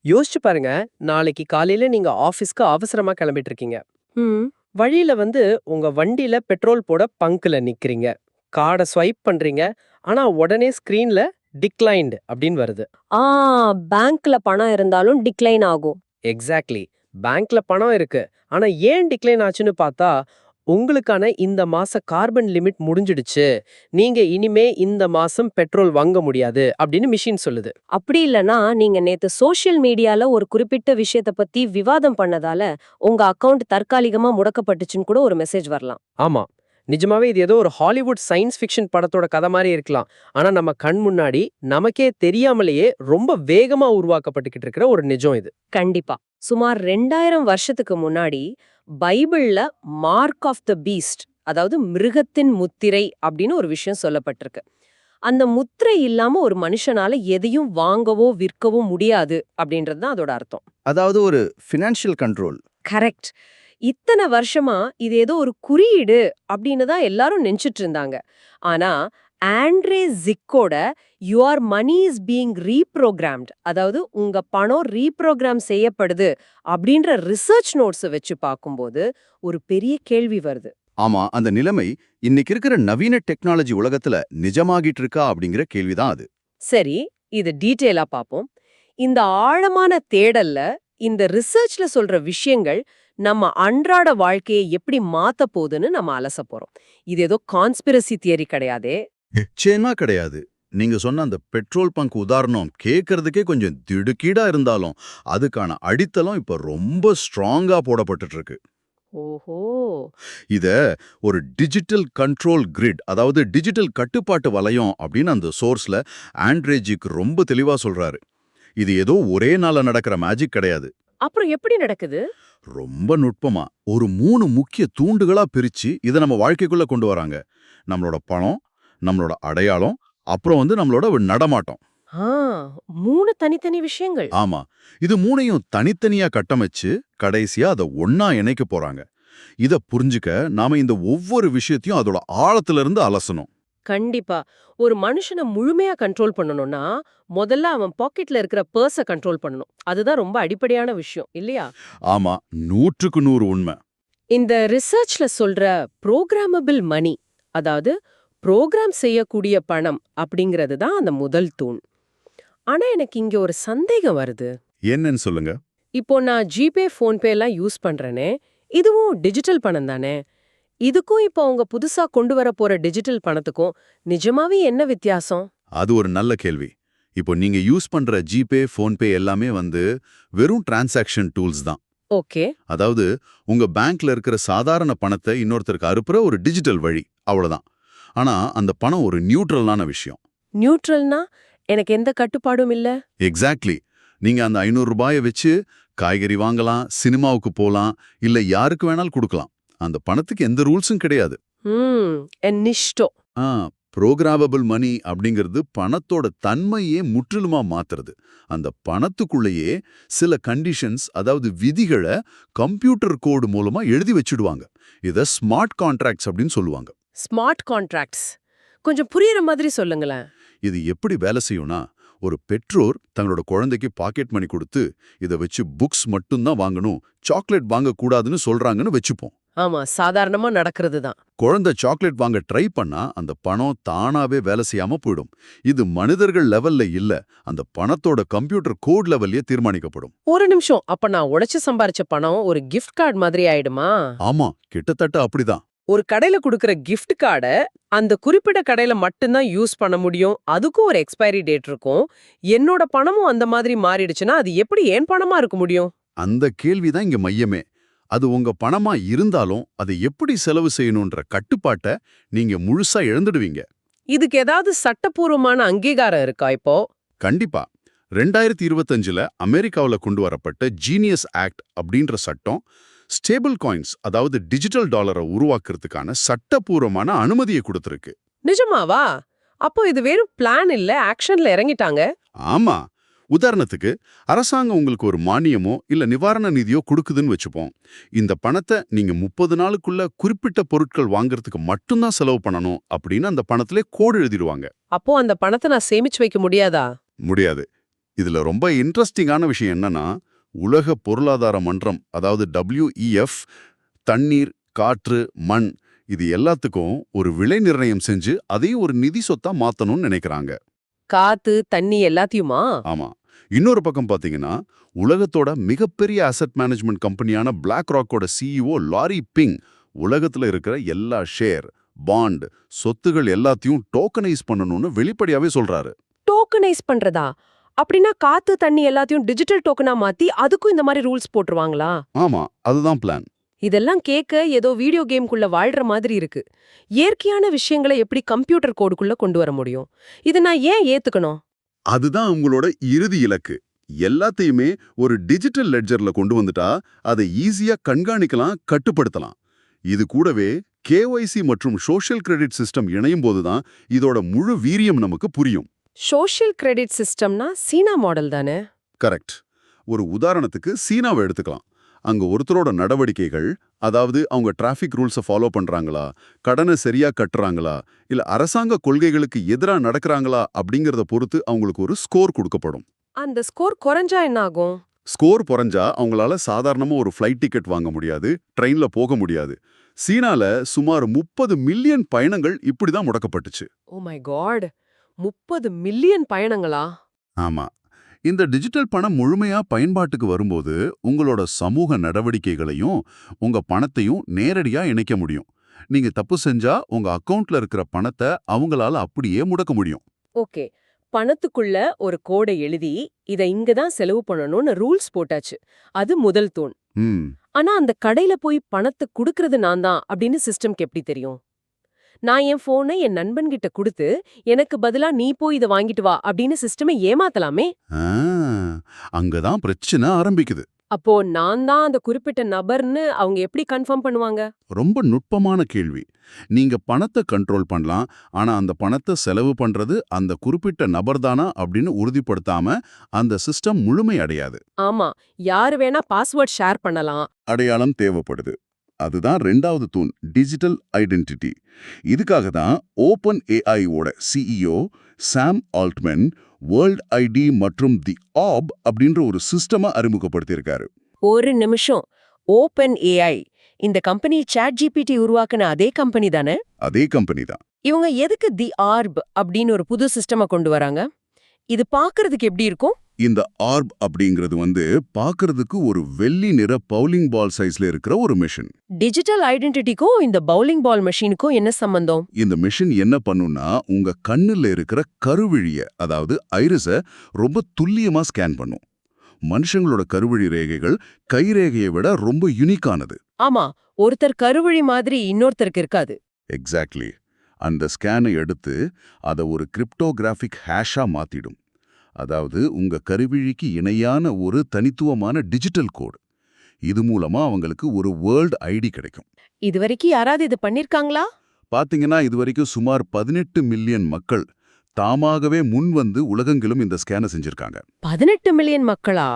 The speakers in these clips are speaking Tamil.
யோசிச்சு பாருங்க, நாளைக்கு காலையில நீங்க ஆஃபீஸ்க்கு அவசரமா கிளம்பிட்டு இருக்கீங்க. ம். வழியில உங்க வண்டியில பெட்ரோல் போட பங்க்ல நிக்கிறீங்க. கார்ட ஸ்வைப் பண்றீங்க. ஆனா உடனே ஸ்க்ரீன்ல டிக்ளைன்ட் அப்படின்னு வருது. ஆ பேங்க்ல பணம் இருந்தாலும் டிக்ளைன் ஆகும். எக்ஸாக்ட்லி. பேங்க்ல பணம் இருக்கு. ஆனா ஏன் டிக்ளைன் ஆச்சுன்னு பார்த்தா, உங்களுக்கான இந்த மாச கார்பன் லிமிட் முடிஞ்சிடுச்சு. நீங்க இனிமே இந்த மாசம் பெட்ரோல் வாங்க முடியாது அப்படின்னு மிஷின் சொல்லுது. அப்படி இல்லனா, நீங்க நேத்து சோஷியல் மீடியால ஒரு குறிப்பிட்ட விஷயத்த பத்தி விவாதம் பண்ணதால, உங்க அக்கவுண்ட் தற்காலிகமா முடக்கப்பட்டுச்சுன்னு கூட ஒரு மெசேஜ் வரலாம். ஆமா. நிஜமாவே இது ஏதோ ஒரு ஹாலிவுட் சயின்ஸ் ஃபிக்ஷன் படத்தோட கதை மாரி இருக்கலாம். ஆனா நம்ம கண் முன்னாடி நமக்கே தெரியாமலேயே ரொம்ப வேகமா உருவாக்கப்பட்டுக்கிட்டு இருக்கிற ஒரு நிஜம் இது. கண்டிப்பா. சுமார் 2000 வருஷத்துக்கு முன்னாடி பைபிள்ல மார்க் ஆஃப் த பீஸ்ட், அதாவது மிருகத்தின் முத்திரை அப்படின்னு ஒரு விஷயம் சொல்லப்பட்டிருக்கு. அந்த முத்திரை இல்லாம ஒரு மனுஷனால எதையும் வாங்கவோ விற்கவோ முடியாது அப்படின்றது தான் அதோட அர்த்தம். அதாவது ஒரு ஃபினான்ஷியல் கண்ட்ரோல். கரெக்ட். இத்தனை வருஷமா இது ஏதோ ஒரு குறியீடு அப்படின்னு தான் எல்லாரும் நினைச்சிட்டு இருந்தாங்க. ஆனா ஆண்ட்ரே ஜிக்கோட your money is being reprogrammed, அதாவது உங்க பணம் ரீப்ரோகிராம் செய்யப்படுது அப்படின்ற ரிசர்ச் நோட்ஸை வச்சு பார்க்கும்போது ஒரு பெரிய கேள்வி வருது. ஆமா, அந்த நிலைமை இன்னைக்கு இருக்கிற நவீன டெக்னாலஜி உலகத்துல நிஜமாகிட்டு இருக்கா அப்படிங்கிற கேள்விதான் அது. சரி, இது டீட்டெயிலா பார்ப்போம். இந்த ஆழமான தேடல்ல இந்த ரிசர்ச்ல சொல்ற விஷயங்கள் நம்ம அன்றாட வாழ்க்கையை எப்படி மாத்த போகுதுன்னு நம்ம அலச போறோம். இது ஏதோ கான்ஸ்பிரசி தியரி கிடையாதே. நிச்சயமா கிடையாது. நீங்க சொன்ன அந்த பெட்ரோல் பங்க் உதாரணம் கேட்கறதுக்கே கொஞ்சம் திடுக்கீடா இருந்தாலும் அதுக்கான அடித்தளம் இப்ப ரொம்ப ஸ்ட்ராங்கா போடப்பட்டுட்டு இருக்கு. ஓஹோ. இத ஒரு டிஜிட்டல் கண்ட்ரோல் கிரிட், அதாவது டிஜிட்டல் கட்டுப்பாட்டு வலயம் அப்படின்னு அந்த சோர்ஸ்ல ஆண்ட்ரேஜிக் ரொம்ப தெளிவா சொல்றாரு. இது ஏதோ ஒரே நாள்ல நடக்கிற மேஜிக் கிடையாது. அப்புறம் எப்படி நடக்குது? ரொம்ப நுட்பமா ஒரு 3 முக்கிய தூண்டுகளா பிரிச்சு இதை நம்ம வாழ்க்கைக்குள்ள கொண்டு வராங்க. நம்மளோட பணம், நம்மளோட அடையாளம், அப்புறம் நம்மளோட ஒரு நடமாட்டம். ஆ, 3 தனித்தனி விஷயங்கள். ஆமா, இது மூணையும் தனித்தனியா கட்டமைச்சு கடைசியா அதை ஒண்ணா இணைக்க போறாங்க. இத புரிஞ்சுக்க நாம இந்த ஒவ்வொரு விஷயத்தையும் அதோட ஆழத்துல இருந்து அலசணும். கண்டிப்பா. ஒரு மனுஷனை முழுமையா கண்ட்ரோல் பண்ணணும்னா, முதல்ல அவன் பாக்கெட்ல இருக்கிற பர்ஸ கண்ட்ரோல் பண்ணணும். அதுதான் ரொம்ப அடிப்படையான விஷயம், இல்லையா? ஆமா, 100க்கு 100 உண்மை. இந்த ரிசர்ச்ல சொல்ற புரோகிராமபிள் மணி, அதாவது புரோகிராம் செய்யக்கூடிய பணம் அப்படிங்கிறது தான் அந்த முதல் தூண். ஆனா எனக்கு இங்க ஒரு சந்தேகம் வருது. என்னன்னு சொல்லுங்க. இப்போ நான் ஜிபே, ஃபோன்பே எல்லாம் யூஸ் பண்றேனே, இதுவும் டிஜிட்டல் பணம் தானே? இதுக்கும் இப்போ அவங்க புதுசா கொண்டு வர போற டிஜிட்டல் பணத்துக்கும் நிஜமாவே என்ன வித்தியாசம்? அது ஒரு நல்ல கேள்வி. இப்போ நீங்க யூஸ் பண்ற ஜிபே, போன்பே எல்லாமே வெறும் டிரான்சாக்ஷன் டூல்ஸ் தான். ஓகே. அதாவது உங்க பேங்க்ல இருக்கிற சாதாரண பணத்தை இன்னொருத்தருக்கு அனுப்புற ஒரு டிஜிட்டல் வழி, அவ்வளவுதான். ஆனா அந்த பணம் ஒரு நியூட்ரலான விஷயம். நியூட்ரல்னா எனக்கு எந்த கட்டுப்பாடும் இல்ல. எக்ஸாக்ட்லி. நீங்க அந்த 500 ரூபாயை வச்சு காய்கறி வாங்கலாம், சினிமாவுக்கு போலாம், இல்ல யாருக்கு வேணாலும் கொடுக்கலாம். அந்த பணத்துக்கு எந்த ரூல்ஸும் கிடையாது. என் இஷ்டம். ஆ புரோகிராமபிள் மணி அப்படிங்கிறது பணத்தோட தன்மையே முற்றிலுமா மாத்துறது. அந்த பணத்துக்குள்ளேயே சில கண்டிஷன்ஸ், அதாவது விதிகளை கம்ப்யூட்டர் கோடு மூலமா எழுதி வச்சுடுவாங்க. இத ஸ்மார்ட் கான்ட்ராக்ட்ஸ் அப்படின்னு சொல்லுவாங்க. ஸ்மார்ட் கான்ட்ராக்ட்ஸ் கொஞ்சம் புரியுற மாதிரி சொல்லுங்களேன். இது எப்படி வேலை செய்யும்னா, ஒரு பெற்றோர் தங்களோட குழந்தைக்கு பாக்கெட் மணி கொடுத்து இதை வச்சு புக்ஸ் மட்டும்தான் வாங்கணும், சாக்லேட் வாங்கக்கூடாதுன்னு சொல்றாங்கன்னு வச்சுப்போம். ஆமா, சாதாரணமா நடக்கிறது தான். குழந்தை சாக்லேட் வாங்க ட்ரை பண்ணா அந்த பணம் தானாவே வேலை செய்யாம போயிடும். இது மனிதர்கள் லெவல்ல இல்ல, அந்த பணத்தோட கம்ப்யூட்டர் கோட் லெவல்லயே தீர்மானிக்கப்படும். ஒரு நிமிஷம், அப்ப நான் உழைச்சு சம்பாரிச்ச பணம் ஒரு கிஃப்ட் கார்டு மாதிரி ஆயிடுமா? ஆமா, கிட்டத்தட்ட அப்படிதான். ஒரு கடையில குடுக்கிற கிஃப்ட் கார்ட அந்த குறிப்பிட்ட கடையில மட்டும்தான் யூஸ் பண்ண முடியும். அதுக்கும் ஒரு எக்ஸ்பைரி டேட் இருக்கும். என்னோட பணமும் அந்த மாதிரி மாறிடுச்சுன்னா அது எப்படி என் பணமா இருக்க முடியும்? அந்த கேள்விதான் இங்க மையமே. அது உங்க பணமா இருந்தாலும் அதை எப்படி செலவு செய்யணும்ன்ற கட்டுப்பாட்டை நீங்க முழுசா இழந்துடுவீங்க. இதுக்கு ஏதாவது சட்டப்பூர்வமான அங்கீகாரம் இருக்கா இப்போ? கண்டிப்பா. 2025ல அமெரிக்காவுல கொண்டு வரப்பட்ட ஜீனியஸ் ஆக்ட் அப்படின்ற சட்டம் ஸ்டேபிள் காயின்ஸ், அதாவது டிஜிட்டல் டாலரை உருவாக்குறதுக்கான சட்டப்பூர்வமான அனுமதியை கொடுத்திருக்கு. நிஜமாவா? அப்போ இது வெறும் பிளான் இல்ல, ஆக்ஷன்ல இறங்கிட்டாங்க. ஆமா, உதாரணத்துக்கு அரசாங்கம் உங்களுக்கு ஒரு மானியமோ இல்ல நிவாரண நிதியோ கொடுக்குதுன்னு வச்சுப்போம். இந்த பணத்தை நீங்க 30 நாளுக்குள்ள குறிப்பிட்ட பொருட்கள் வாங்குறதுக்கு மட்டும்தான் செலவு பண்ணணும் அப்படின்னு அந்த பணத்திலே கோடு எழுதிடுவாங்க. அப்போ அந்த பணத்தை நான் சேமிச்சு வைக்க முடியாதா? முடியாது. இதுல ரொம்ப இன்ட்ரெஸ்டிங்கான விஷயம் என்னன்னா, உலக பொருளாதார மன்றம், அதாவது WEF, தண்ணீர், காற்று, மண் இது எல்லாத்துக்கும் ஒரு விலை நிர்ணயம் செஞ்சு அதையும் ஒரு நிதி சொத்தா மாத்தணும்னு நினைக்கிறாங்க. காத்து தண்ணி எல்லாத்தையுமா? ஆமா. இன்னொரு பக்கம் பாத்தீங்கன்னா, உலகத்தோட மிகப்பெரிய அசெட் மேனேஜ்மெண்ட் கம்பெனியான பிளாக் ராக்கோட CEO லாரி பிங் உலகத்துல இருக்கிற எல்லா ஷேர், பாண்ட், சொத்துகள் எல்லாத்தையும் டோக்கனைஸ் பண்ணணும்னு வெளிப்படையாவே சொல்றாரு. டோக்கனைஸ் பண்றதா? அப்படின்னா காத்து தண்ணி எல்லாத்தையும் டிஜிட்டல் டோக்கனா மாத்தி அதுக்கும் இந்த மாதிரி ரூல்ஸ் போட்டுருவாங்களா? ஆமா, அதுதான் பிளான். இதெல்லாம் கேட்க ஏதோ வீடியோ கேம்குள்ள வாழ்ற மாதிரி இருக்கு. இயற்கையான விஷயங்களை எப்படி கம்ப்யூட்டர் கோடுக்குள்ள கொண்டு வர முடியும்? இதை நான் ஏன் ஏத்துக்கணும்? அதுதான் உங்களோட இறுதி இலக்கு. எல்லாத்தையுமே ஒரு டிஜிட்டல் லெட்ஜர்ல கொண்டு வந்துட்டா அதை ஈஸியா கண்காணிக்கலாம், கட்டுப்படுத்தலாம். இது கூடவே KYC மற்றும் சோஷியல் கிரெடிட் சிஸ்டம் இணையும் போதுதான் இதோட முழு வீரியம் நமக்கு புரியும். சோஷியல் கிரெடிட் சிஸ்டம்னா சீனா மாடல் தானே? கரெக்ட். ஒரு உதாரணத்துக்கு சீனாவை எடுத்துக்கலாம். அங்க ஒருத்தரோட நடவடிக்கைகள், அதாவது அவங்க டிராஃபிக் ரூல்ஸை ஃபாலோ பண்றாங்களா, கடனை சரியா கட்டுறாங்களா, இல்ல அரசாங்க கொள்கைகளுக்கு எதிரா நடக்கறாங்களா அப்படிங்கறத பொறுத்து அவங்களுக்கு ஒரு ஸ்கோர் கொடுக்கப்படும். அந்த ஸ்கோர் குறைஞ்சா என்ன ஆகும்? ஸ்கோர் குறைஞ்சா அவங்களால சாதாரணமா ஒரு ஃப்ளைட் டிக்கெட் வாங்க முடியாது, ட்ரெயின்ல போக முடியாது. சீனால சுமார் 30 மில்லியன் பயணங்கள் இப்படிதான் முடக்கப்பட்டுச்சு. ஓ மை காட், 30 மில்லியன் பயணங்களா? ஆமா. இந்த டிஜிட்டல் பணம் முழுமையா பயன்பாட்டுக்கு வரும்போது உங்களோட சமூக நடவடிக்கைகளையும் உங்க பணத்தையும் நேரடியா இணைக்க முடியும். நீங்க தப்பு செஞ்சா உங்க அக்கவுண்ட்ல இருக்கிற பணத்தை அவங்களால அப்படியே முடக்க முடியும். ஓகே, பணத்துக்குள்ள ஒரு கோடை எழுதி இதை இங்க தான் செலவு பண்ணணும்னு ரூல்ஸ் போட்டாச்சு. அது முதல் தூண். ம் ஆனா அந்த கடையில போய் பணத்தை குடுக்கறது நான் தான் அப்படின்னு சிஸ்டம்க்கு எப்படி தெரியும்? நான் என் போனை என் நண்பன்கிட்ட கொடுத்து எனக்கு பதிலா நீ போய் இதை வாங்கிட்டு வா அப்படின்னு சிஸ்டமை ஏமாத்தலாமே. ஆ, அங்கதான் பிரச்சனை ஆரம்பிக்குது. அப்போ நான் தான் அந்த குறிப்பிட்ட நபர்னு அவங்க எப்படி கன்ஃபார்ம் பண்ணுவாங்க? ரொம்ப நுட்பமான கேள்வி. நீங்க பணத்தை கண்ட்ரோல் பண்ணலாம், ஆனா அந்த பணத்தை செலவு பண்றது அந்த குறிப்பிட்ட நபர்தானா அப்படின்னு உறுதிப்படுத்தாம அந்த சிஸ்டம் முழுமை அடையாது. ஆமா, யாரு வேணா பாஸ்வேர்ட் ஷேர் பண்ணலாம். அடையாளம் தேவைப்படுது. அதுதான் 2வது தூண், டிஜிட்டல் ஐடென்டிட்டி. இதுக்காக தான் ஓபன் ஏஐயோட CEO சாம் ஆல்ட்மன் வேர்ல்ட் ஐடி மற்றும் தி ஆப் அப்படின்ற ஒரு சிஸ்டமா அறிமுகப்படுத்தியிருக்காரு. ஒரு நிமிஷம், ஓபன் ஏஐ இந்த கம்பெனி ChatGPT உருவாக்குன அதே கம்பெனி தானே? அதே கம்பெனி தான். இவங்க எதுக்கு தி ஆர்ப் அப்படின்னு ஒரு புது சிஸ்டமை கொண்டு வராங்க? இது பார்க்கிறதுக்கு எப்படி இருக்கும்? இந்த ஆர்ப் அப்படிங்கிறது பார்க்கறதுக்கு ஒரு வெள்ளி நிற பவுலிங் பால் சைஸ்ல இருக்கிற ஒரு மெஷின். டிஜிட்டல் ஐடென்டிட்டிக்கும் இந்த பவுலிங் பால் மெஷினுக்கும் என்ன சம்பந்தம்? இந்த மெஷின் என்ன பண்ணும்னா உங்க கண்ணுல இருக்கிற கருவிழிய, அதாவது ஐரிஸை ரொம்ப துல்லியமா ஸ்கேன் பண்ணும். மனுஷங்களோட கருவிழி ரேகைகள் கைரேகையை விட ரொம்ப யுனிக்கானது. ஆமா, ஒருத்தர் கருவழி மாதிரி இன்னொருத்தருக்கு இருக்காது. எக்ஸாக்ட்லி. அந்த ஸ்கேனை எடுத்து அதை ஒரு கிரிப்டோகிராஃபிக் ஹேஷா மாத்திடும். அதாவது உங்க கருவிழிக்கு இணையான ஒரு தனித்துவமான டிஜிட்டல் கோடு. இது மூலமா அவங்களுக்கு ஒரு வேர்ல்ட் ஐடி கிடைக்கும். இதுவரைக்கும் யாராவது இது பண்ணிருக்காங்களா? பாத்தீங்கன்னா இதுவரைக்கும் சுமார் 18 மில்லியன் மக்கள் தாமாகவே முன் வந்து உலகெங்கிலும் இந்த ஸ்கேனை செஞ்சிருக்காங்க. 18 மில்லியன் மக்களா?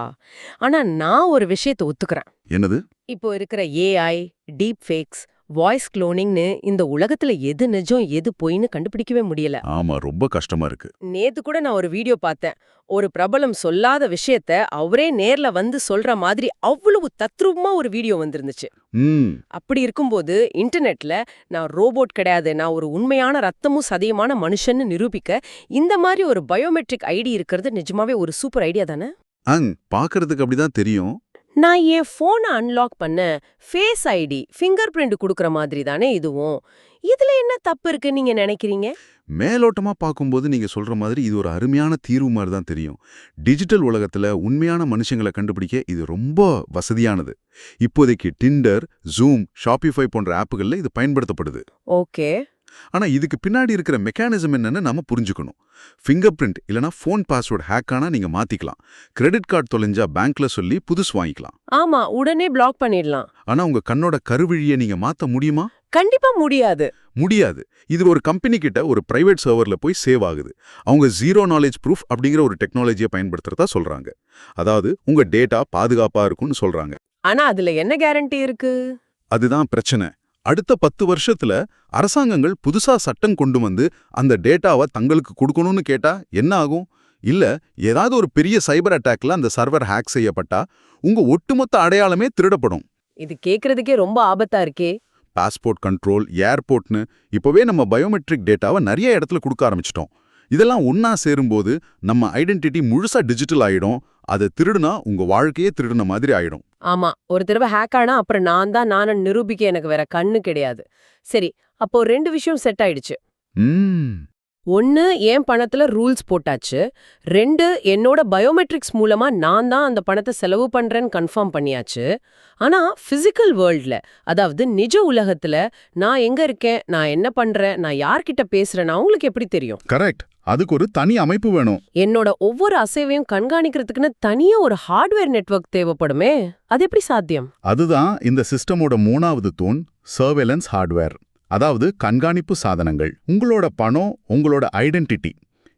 ஆனா நான் ஒரு விஷயத்தை ஒத்துக்கிறேன். என்னது? இப்போ இருக்கிற ஏஐ, டீப் ஃபேக்ஸ், வாய்ஸ் குளோனிங்னு இந்த உலகத்துல எது நிஜம் எது பொய்ன்னு கண்டுபிடிக்கவே முடியல. ஆமா, ரொம்ப கஷ்டமா இருக்கு. நேத்து கூட நான் ஒரு வீடியோ பார்த்தேன். ஒரு பிரபலம் சொல்லாத விஷயத்த அவரே நேர்ல வந்து சொல்ற மாதிரி அவ்வளவு தத்ரூபமா ஒரு வீடியோ வந்திருந்துச்சு. அப்படி இருக்கும்போது இன்டர்நெட்ல நான் ரோபோட் கிடையாது, நான் ஒரு உண்மையான ரத்தமும் சதையுமான மனுஷன்னு நிரூபிக்க இந்த மாதிரி ஒரு பயோமெட்ரிக் ஐடி இருக்கிறது நிஜமாவே ஒரு சூப்பர் ஐடியா தானே? பாக்குறதுக்கு அப்படிதான் தெரியும். நான் என் போனை அன்லாக் பண்ண ஃபேஸ் ஐடி, ஃபிங்கர் பிரிண்ட் கொடுக்கற மாதிரி தானே இதுவும். இதுல என்ன தப்பு இருக்கு நீங்க நினைக்கிறீங்க? மேலோட்டமா பார்க்கும்போது நீங்க சொல்ற மாதிரி இது ஒரு அருமையான தீர்வு மாதிரி தான் தெரியும். டிஜிட்டல் உலகத்துல உண்மையான மனுஷங்களை கண்டுபிடிக்க இது ரொம்ப வசதியானது. இப்போதைக்கு டிண்டர், ஜூம், ஷாப்பிஃபை போன்ற ஆப்புகள்ல இது பயன்படுத்தப்படுது. ஓகே. ஆனா இதுக்கு பின்னாடி இருக்கிற மெக்கானிசம் என்னன்னு நாம புரிஞ்சுக்கணும். ஃபிங்கர் பிரிண்ட் இல்லனா ஃபோன் பாஸ்வேர்ட் ஹேக் ஆனா நீங்க மாத்திக்கலாம். கிரெடிட் கார்டு தொலைஞ்சா பேங்க்ல சொல்லி புதுசு வாங்கிக்கலாம். ஆமா, உடனே பிளாக் பண்ணிடலாம். ஆனா உங்க கண்ணோட கருவிழியை நீங்க மாத்த முடியுமா? கண்டிப்பா முடியாது. முடியாது. இது ஒரு கம்பெனி கிட்ட ஒரு பிரைவேட் சர்வர்ல போய் சேவ் ஆகுது. அவங்க ஜீரோ நாலேஜ் ப்ரூஃப் அப்படிங்கிற ஒரு டெக்னாலஜியை பயன்படுத்துறதா சொல்றாங்க. அதாவது உங்க டேட்டா பாதுகாப்பா இருக்கும்னு சொல்றாங்க. ஆனா அதுல என்ன கேரண்டி இருக்கு? அதுதான் பிரச்சனை. அடுத்த 10 வருஷத்துல அரசாங்கங்கள் புதுசா சட்டம் கொண்டு வந்து அந்த டேட்டாவை தங்களுக்கு கொடுக்கணும்னு கேட்டா என்ன ஆகும்? இல்ல ஏதாவது ஒரு பெரிய சைபர் அட்டாக்ல அந்த சர்வர் ஹேக் செய்யப்பட்டா உங்க ஒட்டுமொத்த அடையாளமே திருடப்படும். இது கேக்குறதுக்கே ரொம்ப ஆபத்தா இருக்கே. பாஸ்போர்ட் கண்ட்ரோல், ஏர்போர்ட்னு இப்போவே நம்ம பயோமெட்ரிக் டேட்டாவை நிறைய இடத்துல கொடுக்க ஆரம்பிச்சிட்டோம். இதெல்லாம் ஒன்னா சேரும்போது நம்ம ஐடென்டிட்டி முழுசா டிஜிட்டல் ஆயிடும். அதை திருடுனா உங்க வாழ்க்கையே திருடுன மாதிரி ஆயிடும். ஆமா, ஒரு தடவை ஹேக் ஆனா அப்புறம் நான் தான் நானும் நிரூபிக்க எனக்கு வேற கண்ணு கிடையாது. சரி, அப்போ 2 விஷயம் செட் ஆயிடுச்சு. ம் 1, என் பணத்துல ரூல்ஸ் போட்டாச்சு. 2, என்னோட பயோமெட்ரிக்ஸ் மூலமா நான் தான் அந்த பணத்தை செலவு பண்றேன்னு கன்ஃபார்ம் பண்ணியாச்சு. ஆனா பிசிக்கல் வேர்ல்ட்ல, அதாவது நிஜ உலகத்துல நான் எங்க இருக்கேன், நான் என்ன பண்றேன், நான் யார்கிட்ட பேசுறேன், அவங்களுக்கு எப்படி தெரியும்? கரெக்ட். அதுக்கு ஒரு தனி அமைப்பு வேணும். என்னோட ஒவ்வொரு அசைவையும் கண்காணிக்கிறதுக்குன்னு தனியா ஒரு ஹார்ட்வேர் நெட்வொர்க் தேவைப்படுமே. அது எப்படி சாத்தியம்? அதுதான் இந்த சிஸ்டமோட 3வது தூண், சர்வேலன்ஸ் ஹார்ட்வேர். அதாவது கண்காணிப்பு சாதனங்கள். உங்களோட பணம், உங்களோட ஐடென்டிட்டி,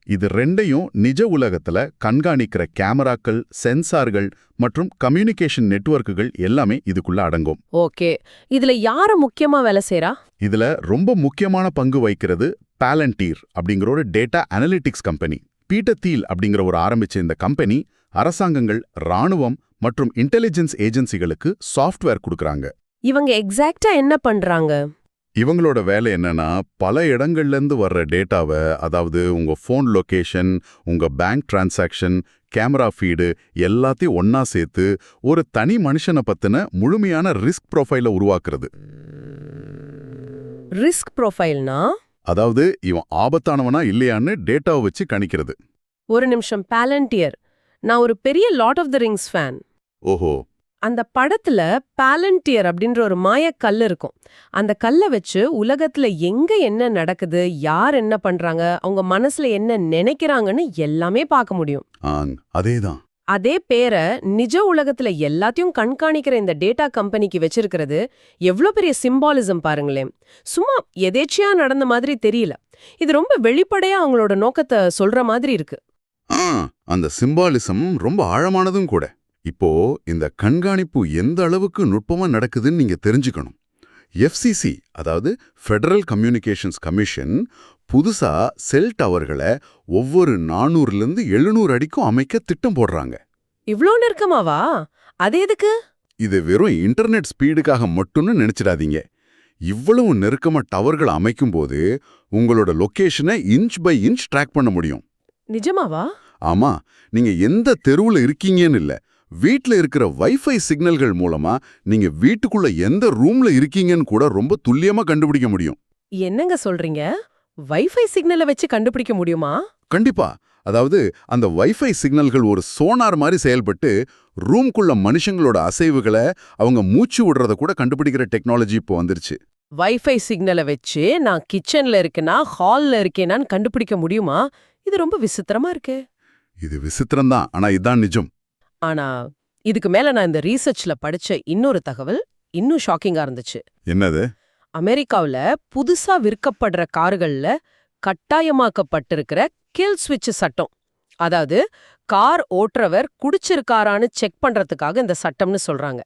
இது ரெண்டையும் நிஜ உலகத்துல கண்காணிக்கிற கேமராக்கள், சென்சார்கள் மற்றும் கம்யூனிகேஷன் நெட்வொர்க்குகள் எல்லாமே இதுக்குள்ள அடங்கும். ஓகே, இதுல யார முக்கியமா வேலை செய்றா? இதுல ரொம்ப முக்கியமான பங்கு வகிக்கிறது பாலன்டீர் அப்படிங்கிற ஒரு data analytics company. Peter Thiel அப்படிங்கிற ஒரு ஆரம்பிச்ச இந்த கம்பெனி அரசாங்கங்கள், ராணுவம் மற்றும் இன்டெலிஜென்ஸ் ஏஜென்சிகளுக்கு சாஃப்ட்வேர் கொடுக்கறாங்க. இவங்க எக்ஸாக்ட்டா என்ன பண்றாங்க? இவங்களோட வேலை என்னன்னா, பல இடங்கள்ல இருந்து வர்ற டேட்டாவை, அதாவது உங்க ஃபோன் லொகேஷன், உங்க பேங்க் டிரான்சாக்ஷன், கேமரா ஃபீடு எல்லாத்தையும் ஒன்னா சேர்த்து ஒரு தனி மனுஷனை பத்தின முழுமையான ரிஸ்க் ப்ரொஃபைலை உருவாக்குறது. ரிஸ்க் ப்ரொஃபைல்னா? அதாவது இவன் ஆபத்தானவனா இல்லையான்னு டேட்டாவை வச்சு கணிக்கிறது. ஒரு நிமிஷம், பாலன்டியர். நான் ஒரு பெரிய Lord of the Rings fan. ஓஹோ. அந்த படத்துல பாலன்டியர் அப்படின்ற ஒரு மாயக்கல் இருக்கும். அந்த கல்லை வச்சு உலகத்துல எங்க என்ன நடக்குது, யார் என்ன பண்றாங்க, அவங்க மனசுல என்ன நினைக்கிறாங்கன்னு எல்லாமே பார்க்க முடியும். அதேதான். அதே பேரை நிஜ உலகத்துல எல்லாத்தையும் கண்காணிக்கிற இந்த டேட்டா கம்பெனிக்கு வச்சிருக்கிறது எவ்வளோ பெரிய சிம்பாலிசம் பாருங்களேன். சும்மா எதேச்சியா நடந்த மாதிரி தெரியல. இது ரொம்ப வெளிப்படையா அவங்களோட நோக்கத்தை சொல்ற மாதிரி இருக்கு. அந்த சிம்பாலிசம் ரொம்ப ஆழமானதும் கூட. இப்போ இந்த கண்காணிப்பு எந்த அளவுக்கு நுட்பமா நடக்குதுன்னு நீங்க தெரிஞ்சுக்கணும். FCC, அதாவது ஃபெடரல் கம்யூனிகேஷன்ஸ் கமிஷன், புதுசா செல் டவர்களை ஒவ்வொரு 400லிருந்து 700 அடிக்கும் அமைக்க திட்டம் போடுறாங்க. இவ்ளோ நெருக்கமாவா? அது எதுக்கு? இது வெறும் இன்டர்நெட் ஸ்பீடுக்காக மட்டும்னு நினைச்சிடாதீங்க. இவ்வளவு நெருக்கமா டவர்கள் அமைக்கும்போது உங்களோட லொகேஷனை இன்ச் பை இன்ச் ட்ராக் பண்ண முடியும். நிஜமாவா? ஆமா, நீங்க எந்த தெருவுல இருக்கீங்கன்னு இல்ல, வீட்ல இருக்கிற வைஃபை சிக்னல்கள் மூலமா நீங்க வீட்டுக்குள்ள எந்த ரூம்ல இருக்கீங்கன்னு கூட ரொம்ப துல்லியமா கண்டுபிடிக்க முடியும். என்னங்க சொல்றீங்க? வைஃபை சிக்னலை வச்சு கண்டுபிடிக்க முடியுமா? கண்டிப்பா. அதாவது அந்த வைஃபை சிக்னல்கள் ஒரு சோனார் மாதிரி செயல்பட்டு ரூம்குள்ள மனுஷங்களோட அசைவுகளை, அவங்க மூச்சு விடுறத கூட கண்டுபிடிக்கிற டெக்னாலஜி இப்போ வந்துருச்சு. வைஃபை சிக்னலை வச்சு நான் கிச்சன்ல இருக்கேனா ஹால்ல இருக்கேனான்னு கண்டுபிடிக்க முடியுமா? இது ரொம்ப விசித்திரமா இருக்கு. இது விசித்திரம்தான், ஆனா இதுதான் நிஜம். ஆனா இதுக்கு மேல நான் இந்த ரீசர்ச்ல படிச்ச இன்னொரு தகவல் இன்னும் ஷாக்கிங்கா இருந்துச்சு. என்னது? அமெரிக்காவுல புதுசா விற்கப்படுற கார்கள்ல கட்டாயமாக்கப்பட்டிருக்கிற கில் ஸ்விட்ச் சட்டம். அதாவது கார் ஓட்டுறவர் குடிச்சிருக்காரான்னு செக் பண்றதுக்காக இந்த சட்டம்னு சொல்றாங்க.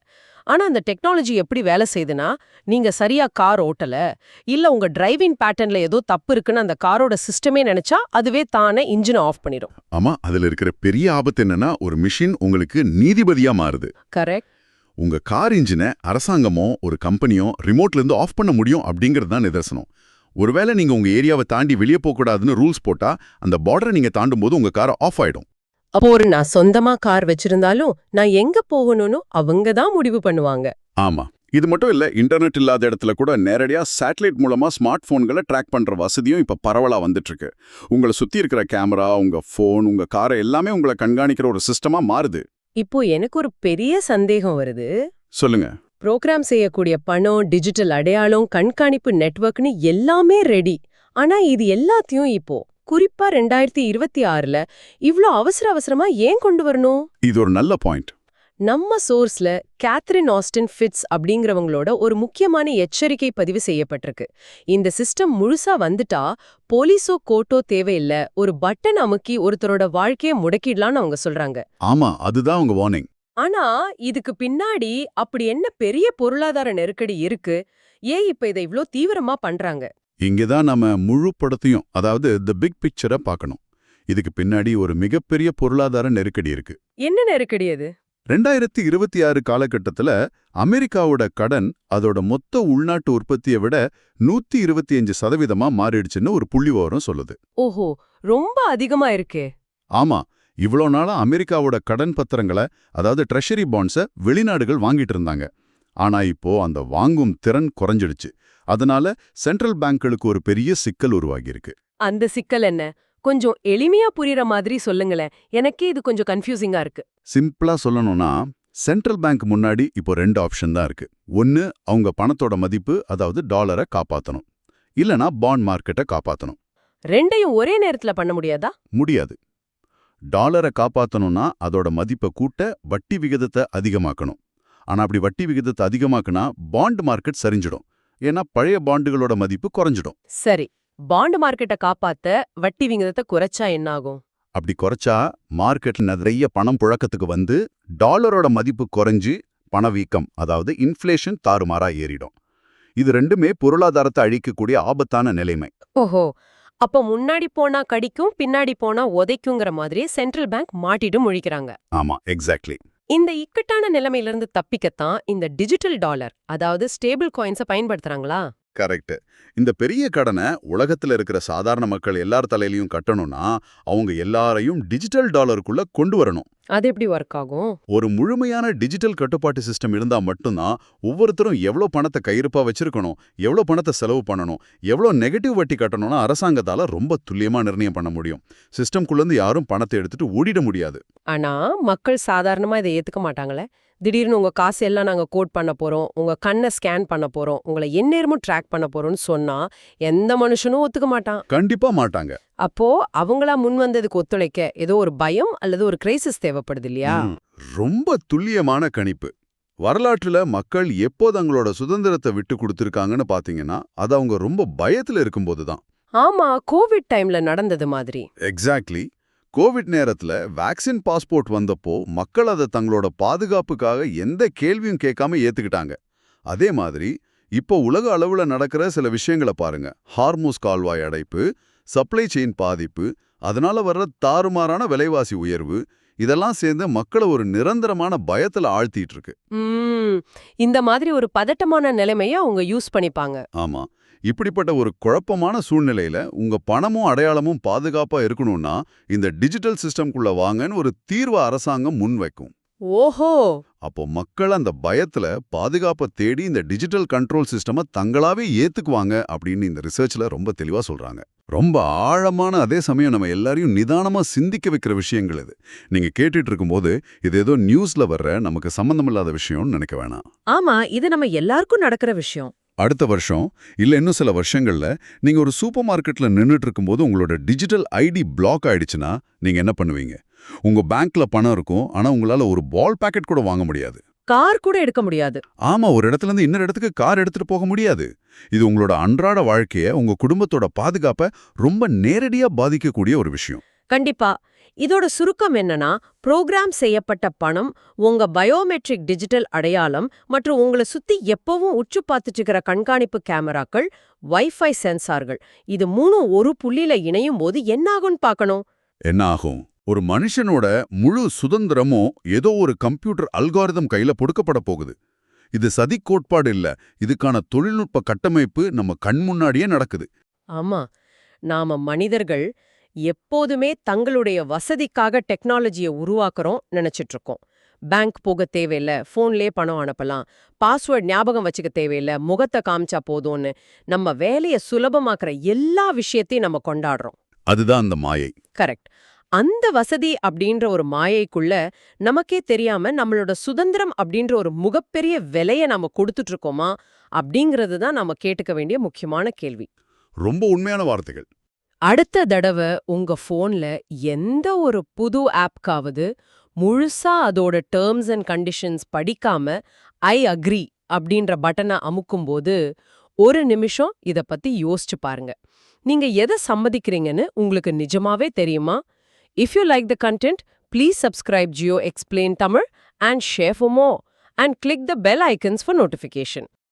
ஆனா அந்த டெக்னாலஜி எப்படி வேலை செய்யுதுன்னா, நீங்க சரியா கார் ஓட்டல, இல்ல உங்க டிரைவிங் பேட்டர்ன்ல ஏதோ தப்பு இருக்குன்னு அந்த காரோட சிஸ்டமே நினைச்சா அதுவே தானே இன்ஜினை ஆஃப் பண்ணிடும். ஆமா, அதுல இருக்கிற பெரிய ஆபத்து என்னன்னா, ஒரு மிஷின் உங்களுக்கு நீதிபதியா மாறுது. கரெக்ட். உங்க கார் இன்ஜினை அரசாங்கமோ ஒரு கம்பெனியோ ரிமோட்ல இருந்து ஆஃப் பண்ண முடியும் அப்படிங்கிறது தான் நிதர்சனம். ஒருவேளை நீங்க உங்க ஏரியாவை தாண்டி வெளியே போகக்கூடாதுன்னு ரூல்ஸ் போட்டா, அந்த பார்டரை நீங்க தாண்டும் போது உங்க கார் ஆஃப் ஆயிடும். அப்போ நான் சொந்தமா கார் வச்சிருந்தாலும் நான் எங்க போகணும்னு அவங்க தான் முடிவு பண்ணுவாங்க. ஆமா, இது மட்டும் இல்ல, இன்டர்நெட் இல்லாத இடத்துல கூட நேரடியா சேட்டலைட் மூலமா ஸ்மார்ட் போன்களை ட்ராக் பண்ற வசதியும் இப்ப பரவலா வந்துட்டு இருக்கு. உங்களை சுத்தி இருக்கிற கேமரா, உங்க போன், உங்க காரை எல்லாமே உங்களை கண்காணிக்கிற ஒரு சிஸ்டமா மாறுது. இப்போ எனக்கு ஒரு பெரிய சந்தேகம் வருது. சொல்லுங்க. புரோகிராம் செய்யக்கூடிய பணம், டிஜிட்டல் அடையாளம், கண்காணிப்பு நெட்வொர்க்னு எல்லாமே ரெடி. ஆனா இது எல்லாத்தையும் இப்போ குறிப்பா 2026ல இவ்ளோ அவசரமா ஏன் கொண்டு வரணும்? இது ஒரு நல்ல பாயிண்ட். நம்ம சோர்ஸ்ல கேத்ரின் ஆஸ்டின் ஃபிட்ஸ் அப்படிங்கிறவங்களோட ஒரு முக்கியமான எச்சரிக்கை பதிவு செய்யப்பட்டிருக்கு. இந்த சிஸ்டம் முழுசா வந்துட்டா போலீஸோ கோர்ட்டோ தேவையில்ல, ஒரு பட்டன் அமுக்கி ஒருத்தரோட வாழ்க்கையை முடக்கிடலான்னு அவங்க சொல்றாங்க. ஆமா, அதுதான் உங்க வார்னிங். ஆனா இதுக்கு பின்னாடி அப்படி என்ன பெரிய பொருளாதார நெருக்கடி இருக்கு? ஏன் இப்ப இதை இவ்ளோ தீவிரமா பண்றாங்க? இங்கதான் நம்ம முழு படத்தையும், அதாவது தி பிக் பிக்சரை பார்க்கணும். இதுக்கு பின்னாடி ஒரு மிகப்பெரிய பொருளாதார நெருக்கடி இருக்கு. என்ன நெருக்கடி அது? 2026 காலகட்டத்துல அமெரிக்காவோட கடன் அதோட மொத்த உள்நாட்டு உற்பத்தியை விட 125% மாறிடுச்சுன்னு ஒரு புள்ளிவிவரம் சொல்லுது. ஓஹோ, ரொம்ப அதிகமா இருக்கே. ஆமா, இவ்வளோ நாளா அமெரிக்காவோட கடன் பத்திரங்களை, அதாவது ட்ரெஷரி பாண்ட்ஸை வெளிநாடுகள் வாங்கிட்டு இருந்தாங்க. ஆனா இப்போ அந்த வாங்கும் திறன் குறைஞ்சிடுச்சு. அதனால சென்ட்ரல் பேங்க்களுக்கு ஒரு பெரிய சிக்கல் உருவாகியிருக்கு. அந்த சிக்கல் என்ன? கொஞ்சம் எளிமையா புரியுற மாதிரி சொல்லுங்களேன். எனக்கே இது கொஞ்சம் கன்ஃபியூசிங்கா இருக்கு. சிம்பிளா சொல்லணும்னா, சென்ட்ரல் பேங்க் முன்னாடி இப்போ 2 ஆப்ஷன் தான் இருக்கு. ஒன்னு, அவங்க பணத்தோட மதிப்பு, அதாவது டாலரை காப்பாத்தணும். இல்லனா பாண்ட் மார்க்கெட்டை காப்பாத்தணும். ரெண்டையும் ஒரே நேரத்துல பண்ண முடியாதா? முடியாது. டாலரை காப்பாத்தணும்னா அதோட மதிப்பை கூட்ட வட்டி விகிதத்தை அதிகமாக்கணும். ஆனா அப்படி வட்டி விகிதத்தை அதிகமாக்குனா பாண்ட் மார்க்கெட் சரிஞ்சிடும். ஏன்னா பழைய பாண்டுகளோட மதிப்பு குறைஞ்சிடும். சரி, பாண்ட் மார்க்கெட்டை காப்பாத்த வட்டி விகிதத்தை குறைச்சா என்ன ஆகும்? அப்படி குறைச்சா மார்க்கெட்ல நிறைய பணம் புழக்கத்துக்கு வந்து டாலரோட மதிப்பு குறைஞ்சு பணவீக்கம், அதாவது இன்ஃப்ளேஷன் தாறுமாறா ஏறிடும். இது ரெண்டுமே பொருளாதாரத்தை அழிக்கக்கூடிய ஆபத்தான நிலைமை. ஓஹோ, அப்ப முன்னாடி போனா கடிக்கும், பின்னாடி போனா உதைக்குங்கிற மாதிரி சென்ட்ரல் பேங்க் மாட்டிட்டு முழிக்கிறாங்க. ஆமா, எக்ஸாக்ட்லி. இந்த இக்கட்டான நிலைமையிலிருந்து தப்பிக்கத்தான் இந்த டிஜிட்டல் டாலர், அதாவது ஸ்டேபிள் காயின்ஸை பயன்படுத்துறாங்களா? கரெக்ட். இந்த பெரிய கடனை உலகத்துல இருக்கிற சாதாரண மக்கள் எல்லார் தலையிலையும் கட்டணும்னா அவங்க எல்லாரையும் டிஜிட்டல் டாலருக்குள்ள கொண்டு வரணும். அது எப்படி ஒர்க் ஆகும்? ஒரு முழுமையான டிஜிட்டல் கட்டுப்பாட்டு சிஸ்டம் இருந்தா மட்டும்தான் ஒவ்வொருத்தரும் எவ்வளோ பணத்தை கையிருப்பா வச்சிருக்கணும், எவ்வளோ பணத்தை செலவு பண்ணணும், எவ்வளோ நெகட்டிவ் வட்டி கட்டணும்னா அரசாங்கத்தால ரொம்ப துல்லியமா நிர்ணயம் பண்ண முடியும். சிஸ்டம்குள்ளேருந்து யாரும் பணத்தை எடுத்துட்டு ஓடிட முடியாது. ஆனா மக்கள் சாதாரணமா இதை ஏத்துக்க மாட்டாங்களே. திடீர்னு உங்க காசு எல்லாம் நாங்க கோட் பண்ண போறோம், உங்க கண்ணை ஸ்கேன் பண்ண போறோம், உங்களை எந்நேரமும் ட்ராக் பண்ண போறோம்னு சொன்னா எந்த மனுஷனும் ஒத்துக்க மாட்டான். கண்டிப்பா மாட்டாங்க. அப்போ அவங்களா முன் வந்ததுக்கு ஒத்துழைக்க ஏதோ ஒரு பயம் அல்லது ஒரு கிரைசிஸ் தேவைப்படுது இல்லையா? ரொம்ப துல்லியமான கணிப்பு. வரலாற்றுல மக்கள் எப்போ தங்களோட சுதந்திரத்தை விட்டு கொடுத்திருக்காங்கன்னு பாத்தீங்கன்னா அது அவங்க ரொம்ப பயத்துல இருக்கும்போது தான். ஆமா, கோவிட் டைம்ல நடந்தது மாதிரி. எக்ஸாக்ட்லி. கோவிட் நேரத்துல வேக்சின் பாஸ்போர்ட் வந்தப்போ மக்கள் அதை தங்களோட பாதுகாப்புக்காக எந்த கேள்வியும் கேட்காம ஏத்துக்கிட்டாங்க. அதே மாதிரி இப்போ உலக அளவுல நடக்கிற சில விஷயங்களை பாருங்க. ஹார்மூஸ் கால்வாய் அடைப்பு, சப்ளை செயின் பாதிப்பு, அதனால வர்ற தாறுமாறான விலைவாசி உயர்வு, இதெல்லாம் சேர்ந்து மக்களை ஒரு நிரந்தரமான பயத்துல ஆழ்த்திட்டு இருக்கு. இந்த மாதிரி ஒரு பதட்டமான நிலைமையை அவங்க யூஸ் பண்ணிப்பாங்க. ஆமா, இப்படிப்பட்ட ஒரு குழப்பமான சூழ்நிலையில உங்க பணமும் அடையாளமும் பாதுகாப்பா இருக்கணும்னா இந்த டிஜிட்டல் சிஸ்டம்குள்ள வாங்கன்னு ஒரு தீர்வை அரசாங்கம் முன்வைக்கும். ஓஹோ, அப்போ மக்கள் அந்த பயத்துல பாதுகாப்பை தேடி இந்த டிஜிட்டல் கண்ட்ரோல் சிஸ்டமை தங்களாவே ஏத்துக்குவாங்க அப்படின்னு இந்த ரிசர்ச்ல ரொம்ப தெளிவா சொல்றாங்க. ரொம்ப ஆழமான, அதே சமயம் நம்ம எல்லாரையும் நிதானமா சிந்திக்க வைக்கிற விஷயங்கள் இது. நீங்க கேட்டுட்டு இருக்கும்போது இது ஏதோ நியூஸ்ல வர்ற நமக்கு சம்பந்தமில்லாத விஷயம்னு நினைக்க வேணாம். ஆமா, இது நம்ம எல்லாருக்கும் நடக்கிற விஷயம். அடுத்த வருஷம் இல்ல இன்னும் சில வருஷங்கள்ல நீங்க ஒரு சூப்பர் மார்க்கெட்ல நின்னுட்டு இருக்கும்போது உங்களோட டிஜிட்டல் ஐடி பிளாக் ஆயிடுச்சுன்னா நீங்க என்ன பண்ணுவீங்க? உங்க பேங்க்ல பணம் இருக்கும், ஆனா உங்களால ஒரு பால் பாக்கெட் கூட வாங்க முடியாது. கார் கூட எடுக்க முடியாது. ஆமா, ஒரு இடத்துல இருந்து இன்னொரு இடத்துக்கு கார் எடுத்துட்டு போக முடியாது. இது உங்களோட அன்றாட வாழ்க்கைய, உங்க குடும்பத்தோட பாதுகாப்பை ரொம்ப நேரடியா பாதிக்கக்கூடிய ஒரு விஷயம். கண்டிப்பா. இதோட சுருக்கம் என்னன்னா, புரோகிராம் செய்யப்பட்ட பணம், உங்க பயோமெட்ரிக் டிஜிட்டல் அடையாளம் மற்றும் உங்களை சுத்தி எப்பவும் உற்று பார்த்துட்டு இருக்கிற கண்காணிப்பு கேமராக்கள், வைஃபை சென்சார்கள், இது மூணும் ஒரு புள்ளியில இணையும் போது என்ன ஆகும்னு பார்க்கணும். என்ன ஆகும்? ஒரு மனுஷனோட முழு சுதந்திரமும் ஏதோ ஒரு கம்ப்யூட்டர் அல்காரிதம் கையில பொடுக்கப்பட போகுது. இது சதி கோட்பாடு இல்ல, இதுக்கான தொழில்நுட்ப கட்டமைப்பு நம்ம கண் முன்னாடியே நடக்குது. ஆமா, நாம மனிதர்கள் எப்போதுமே தங்களுடைய வசதிக்காக டெக்னாலஜியை உருவாக்குறோம் நினைச்சிட்டு இருக்கோம். பேங்க் போக தேவையில்ல, போன்லயே பணம் அனுப்பலாம், பாஸ்வேர்ட் ஞாபகம் வச்சுக்க தேவையில்ல, முகத்தை காமிச்சா போதும்னு நம்ம வேலையை சுலபமாக்குற எல்லா விஷயத்தையும் நம்ம கொண்டாடுறோம். அதுதான் அந்த மாயை. கரெக்ட். அந்த வசதி அப்படின்ற ஒரு மாயைக்குள்ள நமக்கே தெரியாம நம்மளோட சுதந்திரம் அப்படின்ற ஒரு முகப்பெரிய விலையை நம்ம கொடுத்துட்டு இருக்கோமா அப்படிங்கிறது தான் நம்ம கேட்டுக்க வேண்டிய முக்கியமான கேள்வி. ரொம்ப உண்மையான வார்த்தைகள். அடுத்த தடவை உங்க போன்ல எந்த ஒரு புது ஆப்காவது முழுசா அதோட டேர்ம்ஸ் அண்ட் கண்டிஷன்ஸ் படிக்காம ஐ அக்ரி அப்படின்ற பட்டனை அமுக்கும்போது ஒரு நிமிஷம் இத பத்தி யோசிச்சு பாருங்க. நீங்க எதை சம்மதிக்கிறீங்கன்னு உங்களுக்கு நிஜமாவே தெரியுமா? If you like the content, please subscribe Geo Explain Tamil and share for more and click the bell icons for notification.